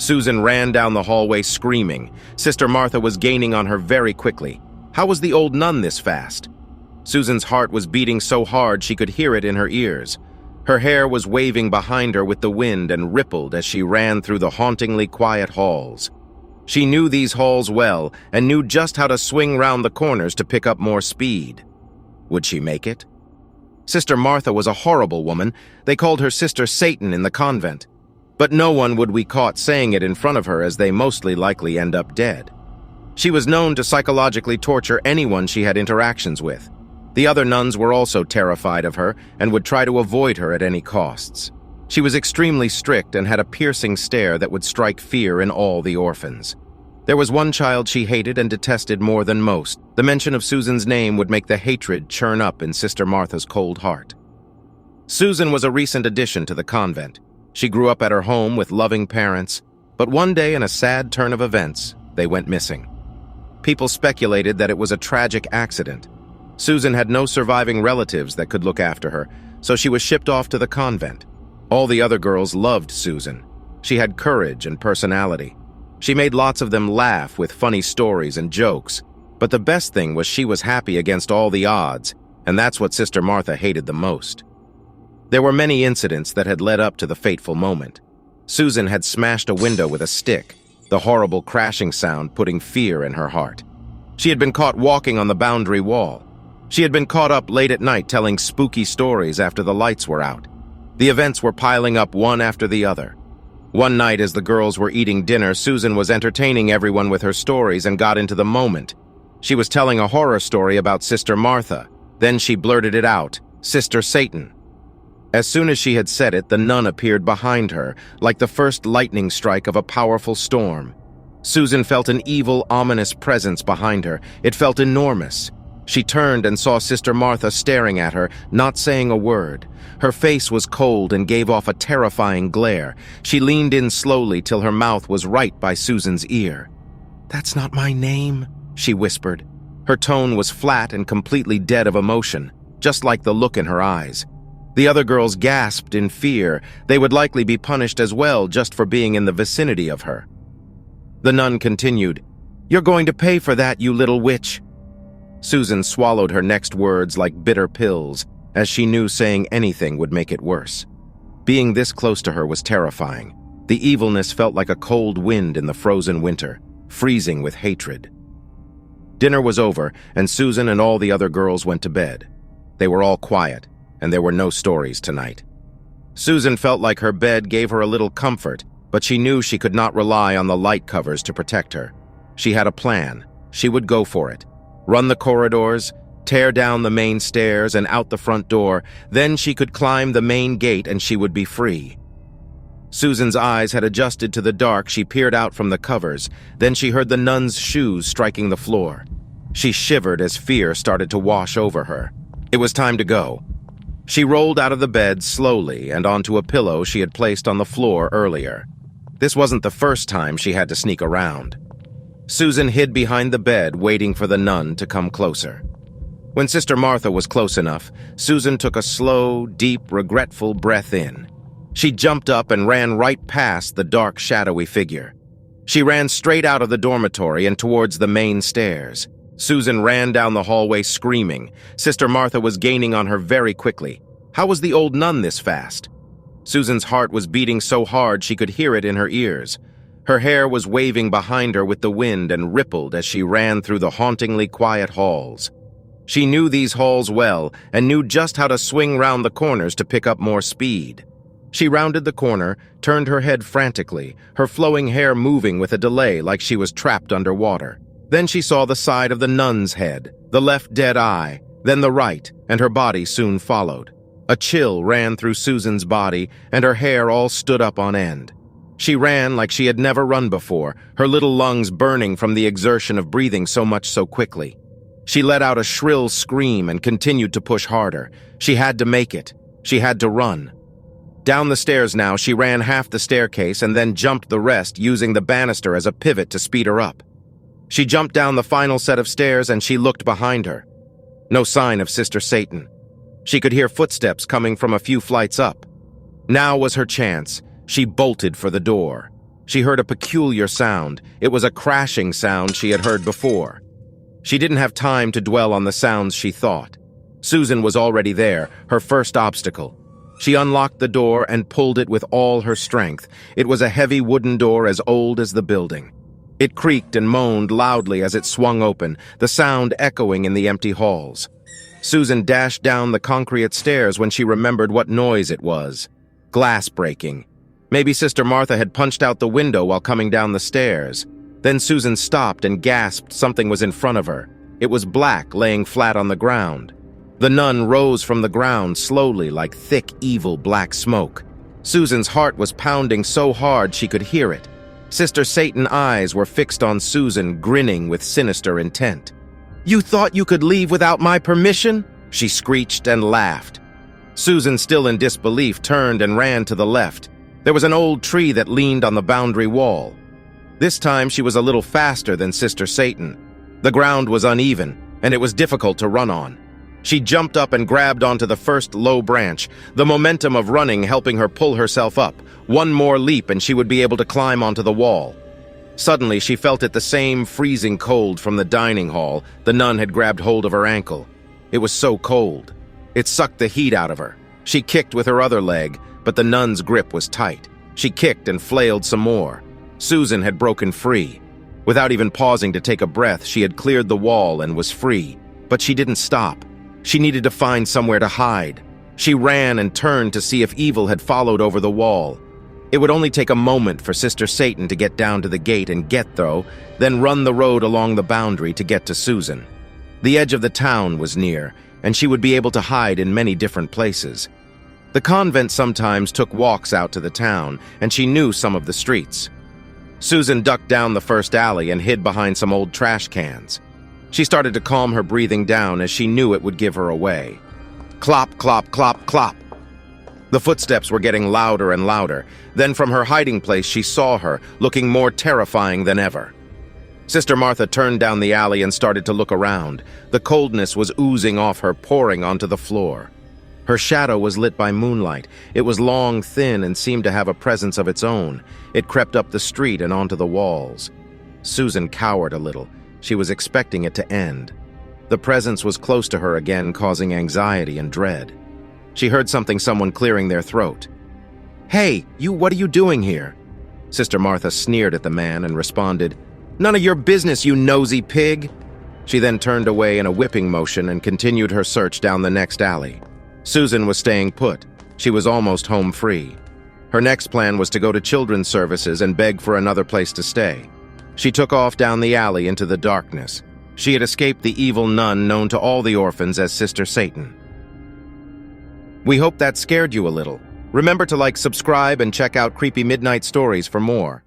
Susan ran down the hallway screaming. Sister Martha was gaining on her very quickly. How was the old nun this fast? Susan's heart was beating so hard she could hear it in her ears. Her hair was waving behind her with the wind and rippled as she ran through the hauntingly quiet halls. She knew these halls well and knew just how to swing round the corners to pick up more speed. Would she make it? Sister Martha was a horrible woman. They called her Sister Satan in the convent. But no one would be caught saying it in front of her, as they mostly likely end up dead. She was known to psychologically torture anyone she had interactions with. The other nuns were also terrified of her and would try to avoid her at any costs. She was extremely strict and had a piercing stare that would strike fear in all the orphans. There was one child she hated and detested more than most. The mention of Susan's name would make the hatred churn up in Sister Martha's cold heart. Susan was a recent addition to the convent. She grew up at her home with loving parents, but one day in a sad turn of events, they went missing. People speculated that it was a tragic accident. Susan had no surviving relatives that could look after her, so she was shipped off to the convent. All the other girls loved Susan. She had courage and personality. She made lots of them laugh with funny stories and jokes, but the best thing was she was happy against all the odds, and that's what Sister Martha hated the most. There were many incidents that had led up to the fateful moment. Susan had smashed a window with a stick, the horrible crashing sound putting fear in her heart. She had been caught walking on the boundary wall. She had been caught up late at night telling spooky stories after the lights were out. The events were piling up one after the other. One night as the girls were eating dinner, Susan was entertaining everyone with her stories and got into the moment. She was telling a horror story about Sister Martha. Then she blurted it out, Sister Satan. As soon as she had said it, the nun appeared behind her, like the first lightning strike of a powerful storm. Susan felt an evil, ominous presence behind her. It felt enormous. She turned and saw Sister Martha staring at her, not saying a word. Her face was cold and gave off a terrifying glare. She leaned in slowly till her mouth was right by Susan's ear. "That's not my name," she whispered. Her tone was flat and completely dead of emotion, just like the look in her eyes. The other girls gasped in fear. They would likely be punished as well just for being in the vicinity of her. The nun continued, "You're going to pay for that, you little witch." Susan swallowed her next words like bitter pills, as she knew saying anything would make it worse. Being this close to her was terrifying. The evilness felt like a cold wind in the frozen winter, freezing with hatred. Dinner was over, and Susan and all the other girls went to bed. They were all quiet, and there were no stories tonight. Susan felt like her bed gave her a little comfort, but she knew she could not rely on the light covers to protect her. She had a plan. She would go for it. Run the corridors, tear down the main stairs and out the front door. Then she could climb the main gate and she would be free. Susan's eyes had adjusted to the dark. She peered out from the covers. Then she heard the nun's shoes striking the floor. She shivered as fear started to wash over her. It was time to go. She rolled out of the bed slowly and onto a pillow she had placed on the floor earlier. This wasn't the first time she had to sneak around. Susan hid behind the bed, waiting for the nun to come closer. When Sister Martha was close enough, Susan took a slow, deep, regretful breath in. She jumped up and ran right past the dark, shadowy figure. She ran straight out of the dormitory and towards the main stairs. Susan ran down the hallway screaming. Sister Martha was gaining on her very quickly. How was the old nun this fast? Susan's heart was beating so hard she could hear it in her ears. Her hair was waving behind her with the wind and rippled as she ran through the hauntingly quiet halls. She knew these halls well and knew just how to swing round the corners to pick up more speed. She rounded the corner, turned her head frantically, her flowing hair moving with a delay like she was trapped underwater. Then she saw the side of the nun's head, the left dead eye, then the right, and her body soon followed. A chill ran through Susan's body, and her hair all stood up on end. She ran like she had never run before, her little lungs burning from the exertion of breathing so much so quickly. She let out a shrill scream and continued to push harder. She had to make it. She had to run. Down the stairs now, she ran half the staircase and then jumped the rest, using the banister as a pivot to speed her up. She jumped down the final set of stairs and she looked behind her. No sign of Sister Satan. She could hear footsteps coming from a few flights up. Now was her chance. She bolted for the door. She heard a peculiar sound. It was a crashing sound she had heard before. She didn't have time to dwell on the sounds she thought. Susan was already there, her first obstacle. She unlocked the door and pulled it with all her strength. It was a heavy wooden door as old as the building. It creaked and moaned loudly as it swung open, the sound echoing in the empty halls. Susan dashed down the concrete stairs when she remembered what noise it was. Glass breaking. Maybe Sister Martha had punched out the window while coming down the stairs. Then Susan stopped and gasped something was in front of her. It was black, laying flat on the ground. The nun rose from the ground slowly like thick, evil black smoke. Susan's heart was pounding so hard she could hear it. Sister Satan's eyes were fixed on Susan, grinning with sinister intent. "You thought you could leave without my permission?" she screeched and laughed. Susan, still in disbelief, turned and ran to the left. There was an old tree that leaned on the boundary wall. This time she was a little faster than Sister Satan. The ground was uneven, and it was difficult to run on. She jumped up and grabbed onto the first low branch, the momentum of running helping her pull herself up. One more leap and she would be able to climb onto the wall. Suddenly she felt it the same freezing cold from the dining hall. The nun had grabbed hold of her ankle. It was so cold. It sucked the heat out of her. She kicked with her other leg, but the nun's grip was tight. She kicked and flailed some more. Susan had broken free. Without even pausing to take a breath, she had cleared the wall and was free. But she didn't stop. She needed to find somewhere to hide. She ran and turned to see if evil had followed over the wall. It would only take a moment for Sister Satan to get down to the gate and get through, then run the road along the boundary to get to Susan. The edge of the town was near, and she would be able to hide in many different places. The convent sometimes took walks out to the town, and she knew some of the streets. Susan ducked down the first alley and hid behind some old trash cans. She started to calm her breathing down as she knew it would give her away. Clop, clop, clop, clop. The footsteps were getting louder and louder. Then from her hiding place she saw her, looking more terrifying than ever. Sister Martha turned down the alley and started to look around. The coldness was oozing off her, pouring onto the floor. Her shadow was lit by moonlight. It was long, thin, and seemed to have a presence of its own. It crept up the street and onto the walls. Susan cowered a little. She was expecting it to end. The presence was close to her again, causing anxiety and dread. She heard someone clearing their throat. "Hey, what are you doing here?" Sister Martha sneered at the man and responded, "None of your business, you nosy pig." She then turned away in a whipping motion and continued her search down the next alley. Susan was staying put. She was almost home free. Her next plan was to go to children's services and beg for another place to stay. She took off down the alley into the darkness. She had escaped the evil nun known to all the orphans as Sister Satan. We hope that scared you a little. Remember to subscribe, and check out Creepy Midnight Stories for more.